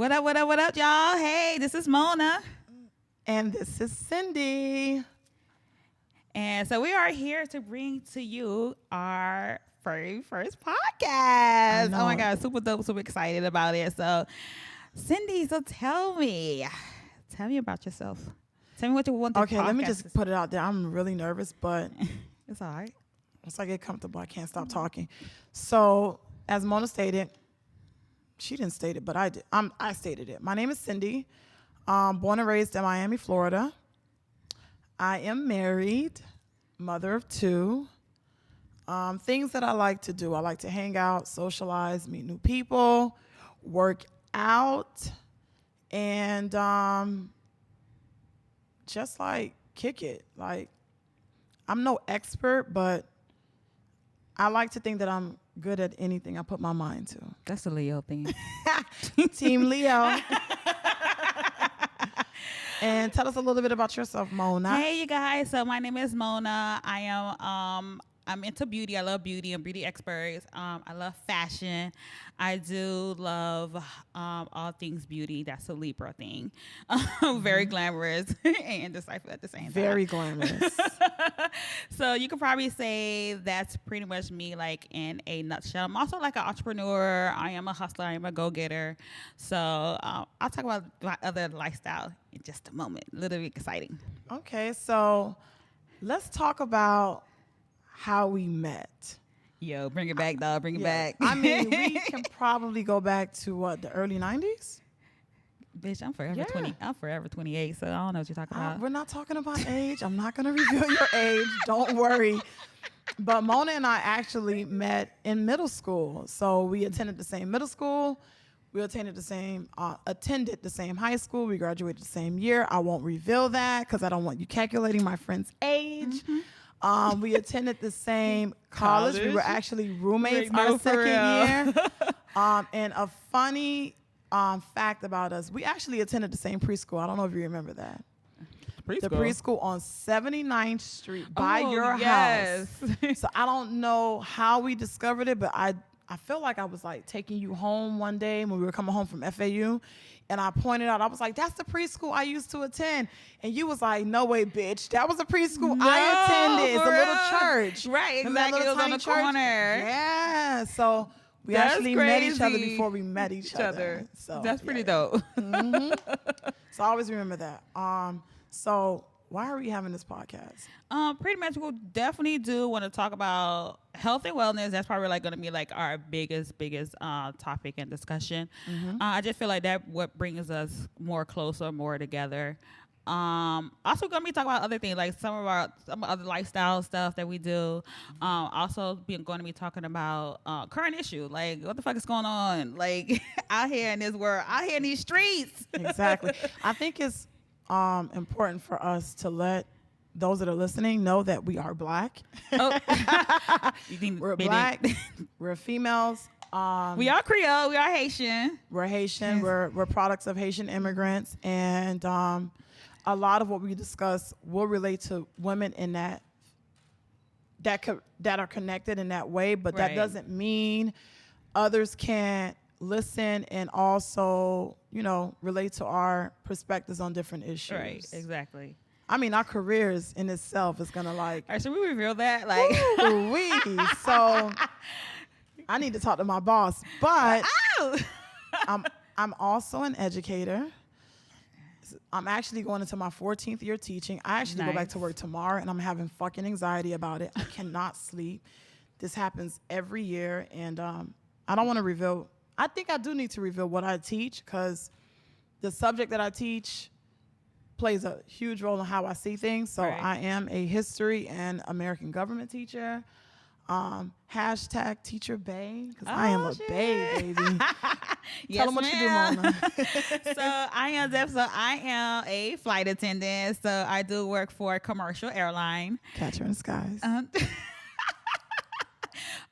What up, what up, what up, y'all? Hey, this is Mona. And this is Cindy. And so we are here to bring to you our very first podcast. Oh my God, super dope, super excited about it. So, Cindy, tell me about yourself. Tell me what you want to Okay, let me just put it out there. I'm really nervous, but it's all right. Once I get comfortable, I can't stop talking. So, as Mona stated, she didn't state it, but I did. I stated it. My name is Cindy. Born and raised in Miami, Florida. I am married, mother of two. Things that I like to do. I like to hang out, socialize, meet new people, work out, and just like kick it. Like, I'm no expert, but I like to think that I'm good at anything I put my mind to. That's a Leo thing. Team Leo. And tell us a little bit about yourself, Mona. Hey, you guys. So my name is Mona. I am I'm into beauty. I love beauty. I'm beauty expert. I love fashion. I do love all things beauty. That's a Libra thing. Very glamorous and indecisive at the same time. Very glamorous. So you could probably say that's pretty much me, like in a nutshell. I'm also like an entrepreneur. I am a hustler. I am a go-getter. So I'll talk about my other lifestyle in just a moment. A little bit exciting. Okay, so let's talk about how we met. Yo, bring it back, dog. Bring it back. I mean, we can probably go back to the early 90s? Bitch, I'm forever 20. I'm forever 28, so I don't know what you're talking about. We're not talking about age. I'm not going to reveal your age. Don't worry. But Mona and I actually met in middle school. So we attended the same middle school. We attended the same high school. We graduated the same year. I won't reveal that because I don't want you calculating my friend's age. Mm-hmm. We attended the same college. We were actually roommates our second year. And a funny fact about us, we actually attended the same preschool. I don't know if you remember that. The preschool on 79th Street by your house. So I don't know how we discovered it, but I feel like I was like taking you home one day when we were coming home from FAU. And I pointed out, I was like, that's the preschool I used to attend. And you was like, no way, bitch. That was a preschool I attended. It's a little church. Right, exactly. It was on the corner. Yeah. So we actually met each other before we met each other. So that's pretty dope. Mm-hmm. So I always remember that. So why are we having this podcast? Pretty much we'll definitely do want to talk about health and wellness. That's probably like going to be like our biggest topic and discussion. Mm-hmm. I just feel like that what brings us more closer, more together. Also going to be talking about other things, like some other lifestyle stuff that we do. Also going to be talking about current issue, like what the fuck is going on, like out here in this world, out here in these streets. Exactly. I think it's important for us to let those that are listening know that we are Black. Oh. We're Black. We're females. We are Creole. We are Haitian. We're Haitian. Yes. We're products of Haitian immigrants, and a lot of what we discuss will relate to women in that are connected in that way. But that doesn't mean others can't listen and also, relate to our perspectives on different issues. Right, exactly. I mean, our careers in itself is gonna like. All right, should we reveal that? Like, so I need to talk to my boss, but I'm also an educator. I'm actually going into my 14th year teaching. I actually go back to work tomorrow, and I'm having fucking anxiety about it. I cannot sleep. This happens every year, and I don't want to reveal. I think I do need to reveal what I teach because the subject that I teach plays a huge role in how I see things. So I am a history and American government teacher. Hashtag teacher bae, because I am a bae, baby. Tell them what you do, Mona. I am a flight attendant. So I do work for a commercial airline. Catcher in the skies.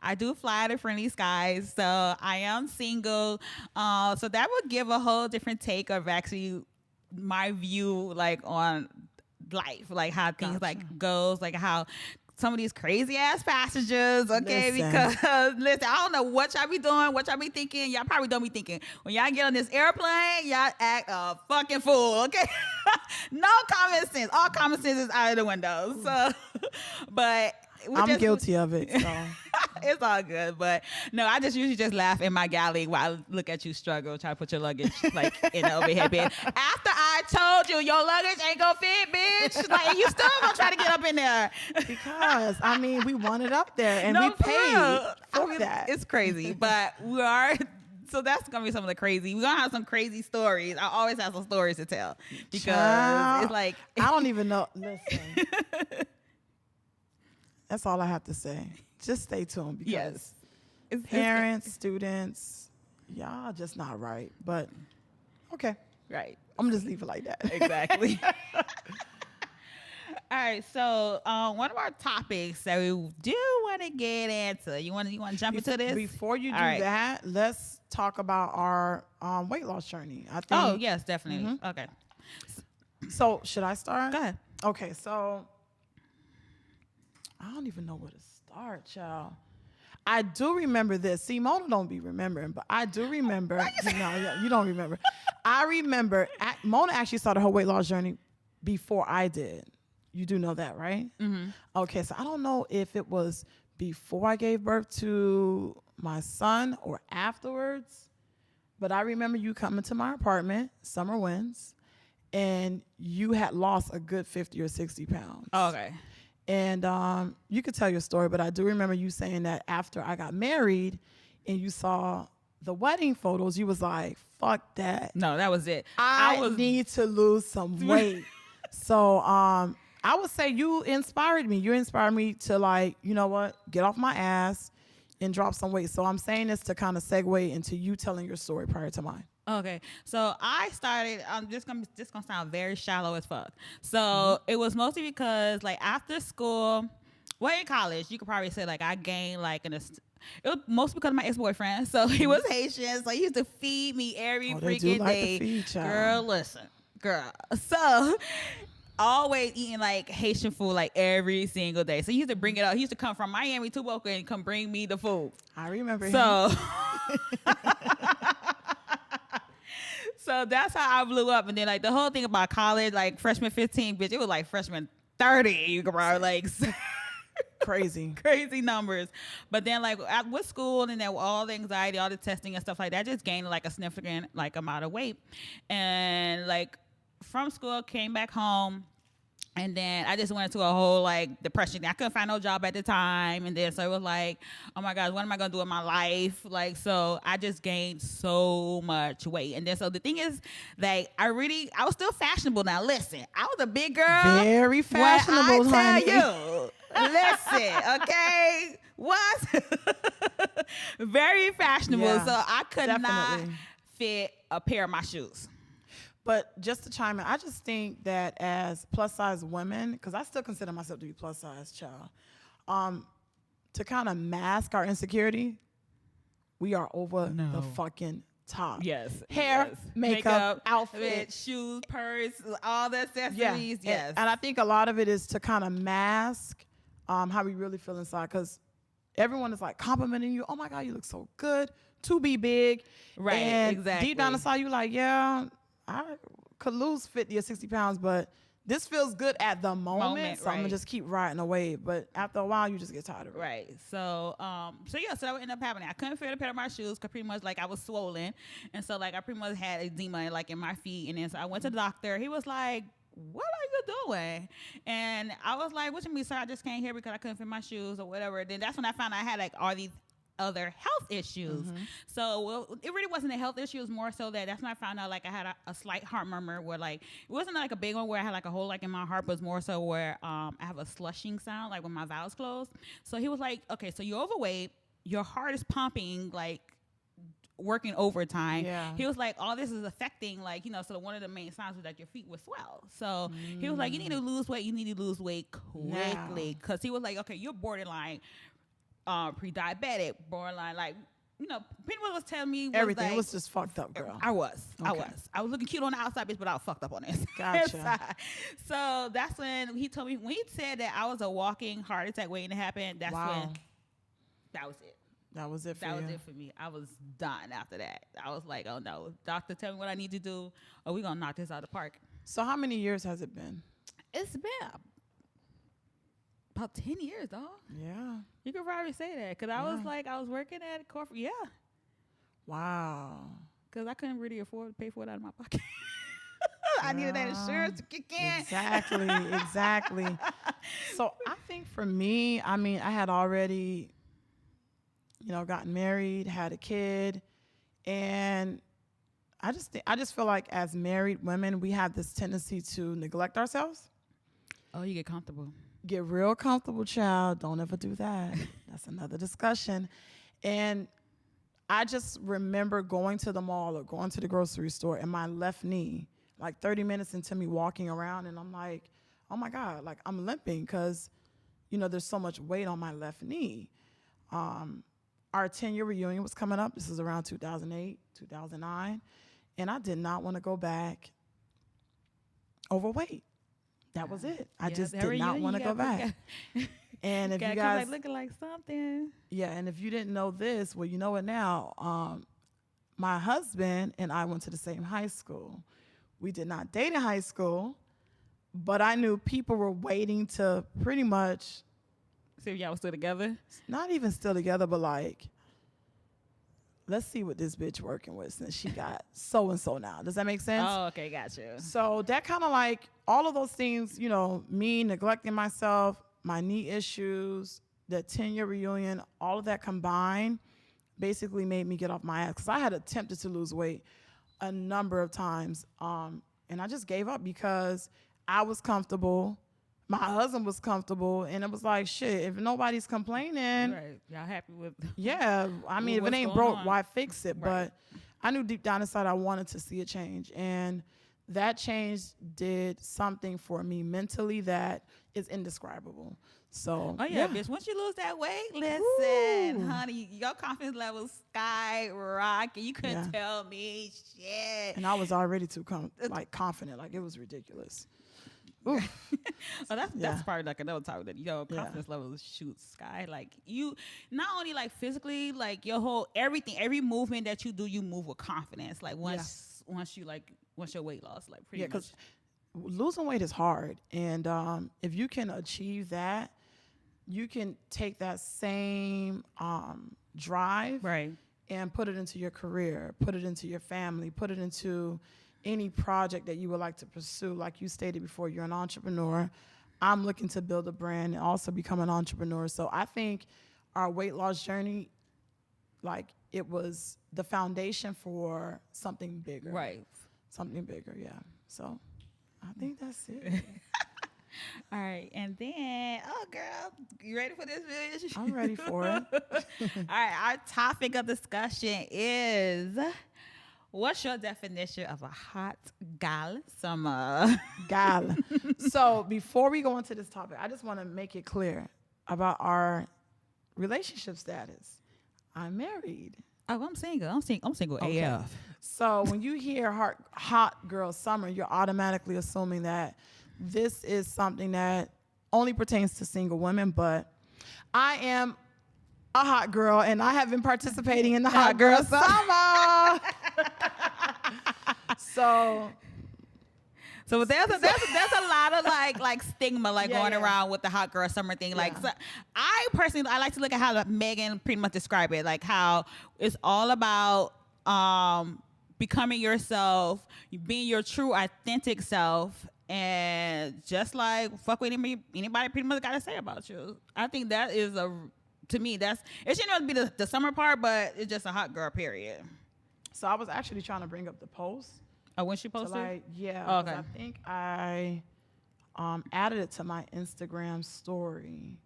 I do fly to friendly skies. So I am single. So that would give a whole different take of actually my view, like on life, like how things like goes, like how some of these crazy ass passengers, okay? Listen. Because listen, I don't know what y'all be doing, what y'all be thinking. Y'all probably don't be thinking. When y'all get on this airplane, y'all act a fucking fool, okay? No common sense. All common sense is out of the window. So, but I'm guilty of it. So. it's all good. But no, I just usually just laugh in my galley while I look at you struggle, try to put your luggage like in the overhead bin. After I told you your luggage ain't gonna fit, bitch, like you still gonna try to get up in there. Because I mean, we want it up there and No, we paid real. for that. It's crazy, but we are. So that's gonna be some of the crazy. We're gonna have some crazy stories. I always have some stories to tell because Child, it's like I don't even know. Listen, that's all I have to say. Just stay tuned because yes, parents, students, y'all just not right. But okay, right. I'm gonna just leave it like that. Exactly. All right, so one of our topics that we do want to get into. You want to jump into this? Before you do All right. that, let's talk about our weight loss journey. I think. Oh yes, definitely. Mm-hmm. Okay, So should I start? go ahead. Okay, so I don't even know where to start, y'all. I do remember this. See, Mona don't be remembering, but I do remember. No, you don't remember. I remember Mona actually started her weight loss journey before I did. You do know that, right? Mm-hmm. Okay, so I don't know if it was before I gave birth to my son or afterwards, but I remember you coming to my apartment, Summer Winds, and you had lost a good 50 or 60 pounds. Oh, okay. And you could tell your story, but I do remember you saying that after I got married and you saw the wedding photos, you was like, fuck that. No, that was it. I need to lose some weight. So I would say you inspired me. You inspired me to, like, you know what, get off my ass and drop some weight. So I'm saying this to kind of segue into you telling your story prior to mine. Okay, so I started. I'm just gonna sound very shallow as fuck. So it was mostly because like after school, well in college, you could probably say like I gained like it was mostly because of my ex-boyfriend. So he was Haitian, so he used to feed me every freaking day. Girl, listen, girl. So always eating like Haitian food like every single day. So he used to bring it up. He used to come from Miami to Boca and come bring me the food. I remember him. So that's how I blew up. And then like the whole thing about college, like freshman 15, bitch, it was like freshman 30. You could probably like crazy numbers. But then like with school and then all the anxiety, all the testing and stuff like that, just gained like a significant like amount of weight. And like from school, came back home. And then I just went into a whole like depression. I couldn't find no job at the time. And then so it was like, oh my gosh, what am I going to do with my life? Like, so I just gained so much weight. And then so the thing is, like, I was still fashionable. Now, listen, I was a big girl. Very fashionable, when I honey. tell you, listen, okay? Was very fashionable. Yeah, so I could not definitely. fit a pair of my shoes. But just to chime in, I just think that as plus size women, because I still consider myself to be plus size, child, to kind of mask our insecurity, we are over the fucking top. Yes. Hair, yes. makeup, outfit, shoes, purse, all the accessories. Yeah. Yes. And I think a lot of it is to kind of mask how we really feel inside, because everyone is like complimenting you. Oh my God, you look so good. To be big. Right. And exactly. deep down inside, you like, yeah, I could lose 50 or 60 pounds, but this feels good at the moment, so I'm gonna just keep riding away. But after a while, you just get tired of it. Right. So, so that would end up happening. I couldn't fit a pair of my shoes because pretty much like I was swollen, and so like I pretty much had edema like in my feet, and then so I went to the doctor. He was like, "What are you doing?" And I was like, "What you mean, sir? I just came here because I couldn't fit my shoes or whatever." Then that's when I found out I had like all these other health issues. Mm-hmm. So it really wasn't a health issue. It was more so that's when I found out like I had a slight heart murmur where like it wasn't like a big one where I had like a hole like in my heart, but it's more so where I have a slushing sound like when my valves close. So he was like, okay, so you're overweight, your heart is pumping like working overtime. Yeah. He was like, all this is affecting like, so one of the main signs was that your feet would swell. So he was like, you need to lose weight. You need to lose weight quickly. Because he was like, okay, you're borderline pre-diabetic, borderline like people was telling me Everything like, was just fucked up, girl. I was Okay. looking cute on the outside, bitch, but I was fucked up on the inside. Gotcha. So that's when he told me, when he said that I was a walking heart attack waiting to happen, that's when that was it. That was it for That you. was it for me. I was done after that. I was like, oh no, doctor, tell me what I need to do, or we gonna knock this out of the park. So how many years has it been? It's been about 10 years, dog. Yeah. You could probably say that, because I was working at a corporate. Yeah. Wow. Because I couldn't really afford to pay for it out of my pocket. I needed that insurance to kick in. Exactly. So I think for me, I mean, I had already, gotten married, had a kid, and I just feel like as married women, we have this tendency to neglect ourselves. Oh, you get comfortable. Get real comfortable, child. Don't ever do that. That's another discussion. And I just remember going to the mall or going to the grocery store, and my left knee, like 30 minutes into me walking around, and I'm like, oh my God, like I'm limping because, there's so much weight on my left knee. Our 10-year reunion was coming up. This is around 2008, 2009. And I did not want to go back overweight. That was it. I just did not want to go back. And if you guys looking like something. Yeah, and if you didn't know this, well, you know it now. My husband and I went to the same high school. We did not date in high school, but I knew people were waiting to pretty much see if y'all were still together. Not even still together, but like, let's see what this bitch working with since she got so and so now. Does that make sense? Oh, okay, gotcha. So that kind of like all of those things, me neglecting myself, my knee issues, the 10-year reunion, all of that combined basically made me get off my ass, because I had attempted to lose weight a number of times, and I just gave up because I was comfortable. My husband was comfortable, and it was like, shit, if nobody's complaining, right, y'all happy with yeah, I mean, if it ain't broke, why fix it? Right. But I knew deep down inside I wanted to see a change, and that change did something for me mentally that is indescribable. So, bitch, once you lose that weight, listen, honey, your confidence level skyrocket. You couldn't tell me shit. And I was already too confident, like it was ridiculous. That's probably like another topic that your confidence level shoots sky. Like you, not only like physically, like your whole every movement that you do, you move with confidence. Like once your weight loss, like pretty much. Because losing weight is hard, and if you can achieve that, you can take that same drive and put it into your career, put it into your family, put it into any project that you would like to pursue. Like you stated before, you're an entrepreneur. I'm looking to build a brand and also become an entrepreneur. So I think our weight loss journey, like it was the foundation for something bigger. Right. Something bigger, yeah. So I think that's it. All right. And then, oh, girl, you ready for this, bitch? I'm ready for it. All right. Our topic of discussion is, what's your definition of a hot gal summer? Gal. So before we go into this topic, I just want to make it clear about our relationship status. I'm married. Oh, I'm single. I'm single okay. AF. So when you hear hot girl summer, you're automatically assuming that this is something that only pertains to single women, but I am a hot girl, and I have been participating in the hot girl summer. So there's a lot of like stigma going around with the hot girl summer thing. Like, so I personally, I like to look at how Megan pretty much described it, like how it's all about becoming yourself, being your true authentic self, and just like fuck with anybody pretty much got to say about you. I think that is to me, it shouldn't be the summer part, but it's just a hot girl period. So I was actually trying to bring up the post. Oh, when she posted? Oh, okay. I think I added it to my Instagram story.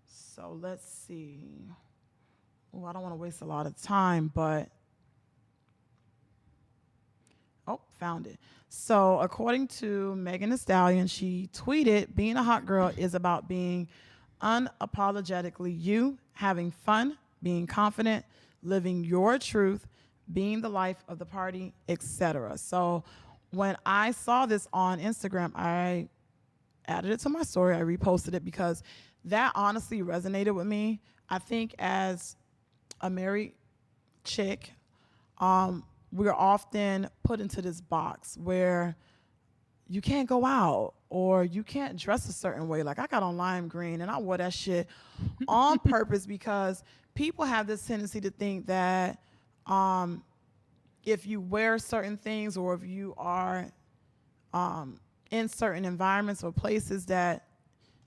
So let's see. Oh, I don't want to waste a lot of time, but found it. So according to Megan Thee Stallion, she tweeted, being a hot girl is about being unapologetically you, having fun, being confident, living your truth, being the life of the party, etc. So when I saw this on Instagram, I added it to my story. I reposted it because that honestly resonated with me. I think as a married chick, we're often put into this box where you can't go out or you can't dress a certain way. Like I got on lime green and I wore that shit on purpose because people have this tendency to think that if you wear certain things or if you are in certain environments or places that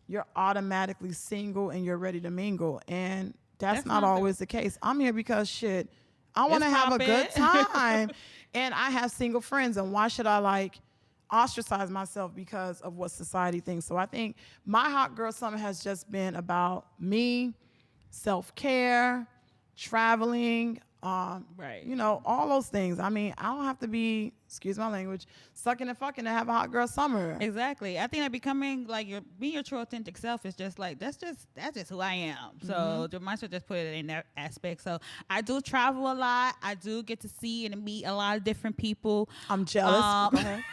you're automatically single and you're ready to mingle. And that's not always the case. I'm here because shit, I want to have a good time and I have single friends, and why should I like ostracize myself because of what society thinks? So I think my hot girl summer has just been about me, self-care, traveling, Right. you know, all those things. I mean, I don't have to be, excuse my language, sucking and fucking to have a hot girl summer. Exactly. I think that becoming like being your true authentic self is just like that's just who I am. So you might as well just put it in that aspect. So I do travel a lot. I do get to see and meet a lot of different people. I'm jealous. Go ahead.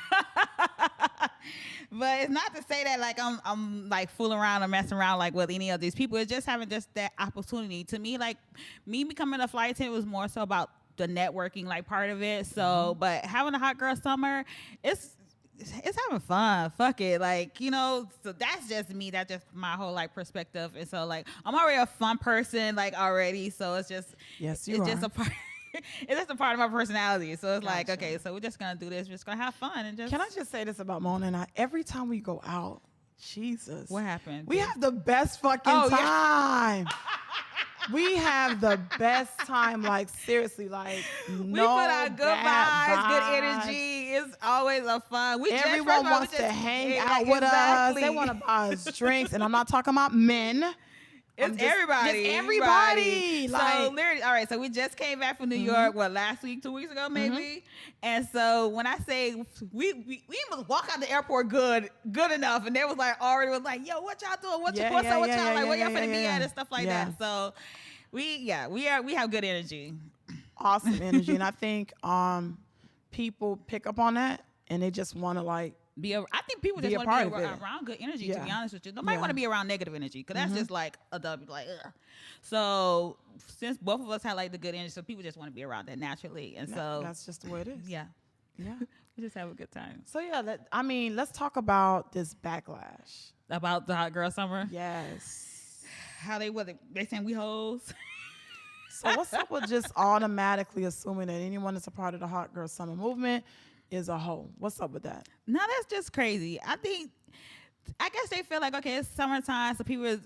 But it's not to say that like I'm like fooling around or messing around like with any of these people. It's just having just that opportunity. To me, like me becoming a flight attendant was more so about the networking like part of it. So, but having a hot girl summer, it's having fun. Fuck it, like, you know. So that's just me. That's just my whole like perspective. And so like I'm already a fun person like already. So it's just just a part. It's just a part of my personality. So it's like, okay, so we're just going to do this. We're just going to have fun. And just. Can I just say this about Mona and I? Every time we go out, Jesus. What happened? We have the best fucking time. We have the best time. Like, seriously, like, we put out good vibes, good energy. It's always a fun. Everyone wants to hang out with us. They want to buy us drinks. And I'm not talking about men. It's everybody. Just everybody. Like, so literally, all right. So we just came back from New York. What, last week, 2 weeks ago, maybe. And so when I say we must walk out the airport good enough, and they was like already was like, yo, what y'all doing? What's y'all like? Where y'all finna be at and stuff like that. So we have good energy. Awesome energy, and I think people pick up on that, and they just want to like. I think people just want to be around good energy, to be honest with you. Nobody want to be around negative energy because that's just like a W, like, ugh. So since both of us have like the good energy, so people just want to be around that naturally. And so that's just the way it is. Yeah. Yeah. We just have a good time. So yeah, let's talk about this backlash. About the hot girl summer? Yes. How they saying we hoes? So what's up with just automatically assuming that anyone that's a part of the hot girl summer movement is a hoe? What's up with that? No, that's just crazy. I guess they feel like, okay, it's summertime, so people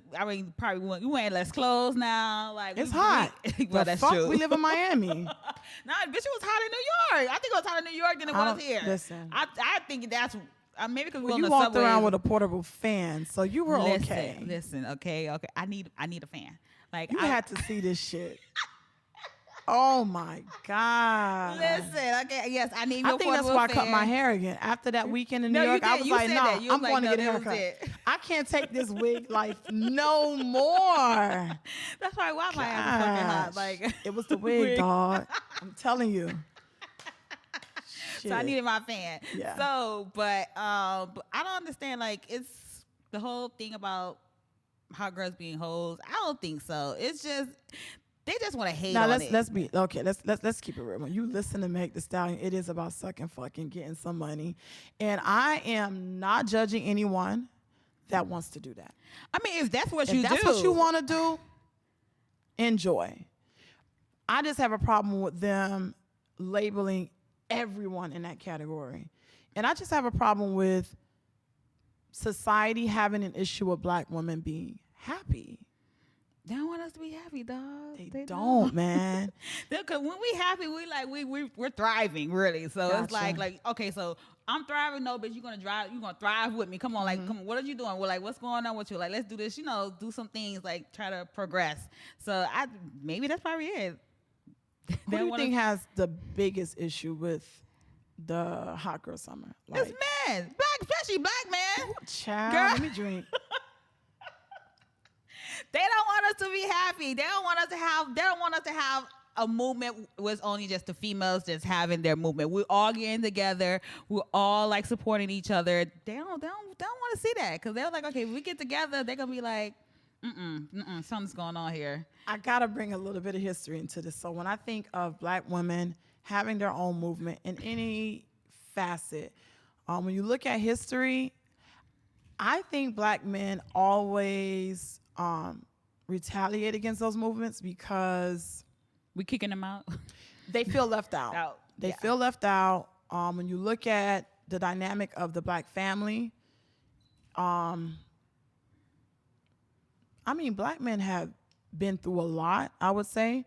probably we wearing less clothes now. Like it's hot. Well, that's true. We live in Miami. Nah, bitch, it was hot in New York. I think it was hotter in New York than it was here. Listen. I think that's maybe because you walked around with a portable fan, so you were okay. Listen, okay. I need a fan. Like you had to see this shit. Oh my God. Listen, okay, yes, I need. I think that's why I cut my hair again after that weekend in New York. I was like, no, I'm going to get a haircut. I can't take this wig life no more. That's why my ass is fucking hot. Like it was the wig, dog. I'm telling you. So I needed my fan. Yeah. So, but I don't understand. Like it's the whole thing about hot girls being hoes. I don't think so. It's just. They just want to hate on it. Let's keep it real. When you listen to Meg Thee Stallion, it is about sucking, fucking, getting some money. And I am not judging anyone that wants to do that. I mean, if that's what you want to do, enjoy. I just have a problem with them labeling everyone in that category. And I just have a problem with society having an issue with black women being happy. They don't want us to be happy, dog. They don't, man. Because when we happy, we're thriving, really. So Gotcha. It's like, okay, so I'm thriving. No, but you're gonna thrive with me. Come on, like, come on. What are you doing? We're like, what's going on with you? Like, let's do this. Do some things. Like, try to progress. So maybe that's probably it. Who do you think has the biggest issue with the hot girl summer? Like, it's men, especially black men. Child, girl. Let me drink. They don't want us to be happy. They don't want us to have a movement was only just the females just having their movement. We're all getting together. We're all like supporting each other. They don't want to see that because they're like, okay, if we get together, they're gonna be like, something's going on here. I gotta bring a little bit of history into this. So when I think of Black women having their own movement in any facet, when you look at history, I think Black men always retaliate against those movements because we kicking them out. They feel left out. They feel left out. When you look at the dynamic of the Black family, I mean, Black men have been through a lot, I would say,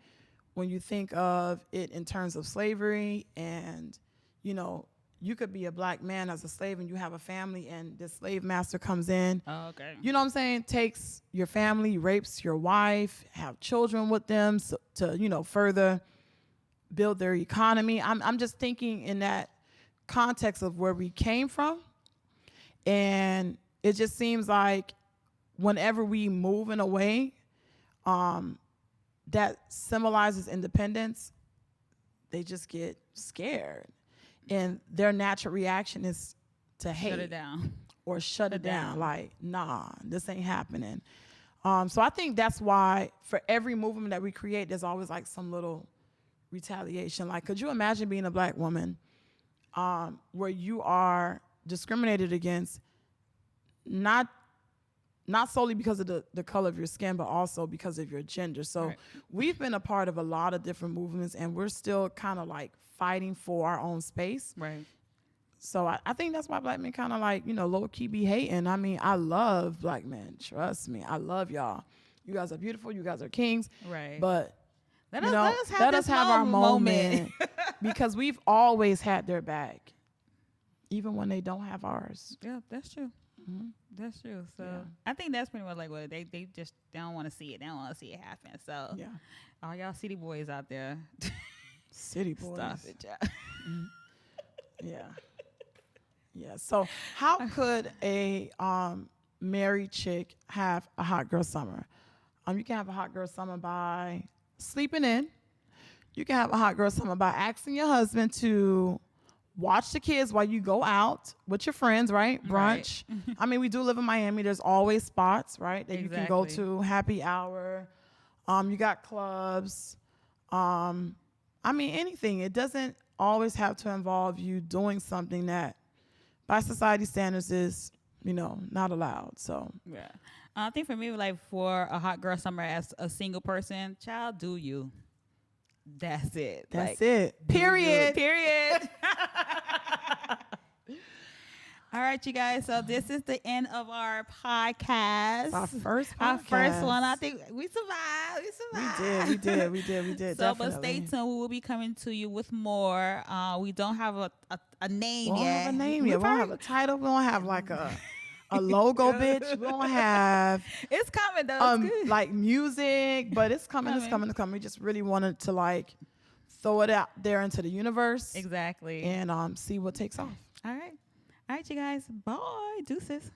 when you think of it in terms of slavery. And, you know, you could be a Black man as a slave and you have a family and this slave master comes in. Oh, okay. You know what I'm saying? Takes your family, rapes your wife, have children with them to, you know, further build their economy. I'm just thinking in that context of where we came from. And it just seems like whenever we move in a way that symbolizes independence, they just get scared. And their natural reaction is to hate. Shut it down. Or shut it down. Like, nah, this ain't happening. So I think that's why for every movement that we create, there's always like some little retaliation. Like, could you imagine being a Black woman where you are discriminated against, not solely because of the color of your skin, but also because of your gender. So right. We've been a part of a lot of different movements, and we're still kind of like fighting for our own space. Right. So I think that's why Black men kind of like, you know, low-key be hating. I mean, I love Black men. Trust me. I love y'all. You guys are beautiful. You guys are kings. Right. But, let us have our moment. Because we've always had their back, even when they don't have ours. Yeah, that's true. Mm-hmm. That's true. So yeah. I think that's pretty much like what they don't want to see it. They don't want to see it happen. So yeah, all y'all city boys out there, city boys, stop it, y'all. Mm-hmm. Yeah, yeah. So how could a married chick have a hot girl summer? You can have a hot girl summer by sleeping in. You can have a hot girl summer by asking your husband to watch the kids while you go out with your friends, right? Brunch. Right. I mean, we do live in Miami. There's always spots, right, that you can go to. Happy hour. You got clubs. I mean, anything. It doesn't always have to involve you doing something that by society standards is, you know, not allowed. So yeah. I think for me, like for a hot girl summer as a single person, child, do you. That's it. That's it. Period. Period. All right, you guys. So this is the end of our podcast. Our first podcast. Our first one. I think we survived. We did. So, but stay tuned. We will be coming to you with more. We don't have a name yet. We don't have a name yet. We don't have a title. We don't have like a logo, bitch. We don't have. It's coming though. Like music, but it's coming. It's coming. We just really wanted to like throw it out there into the universe. Exactly. And see what takes off. All right, you guys. Bye. Deuces.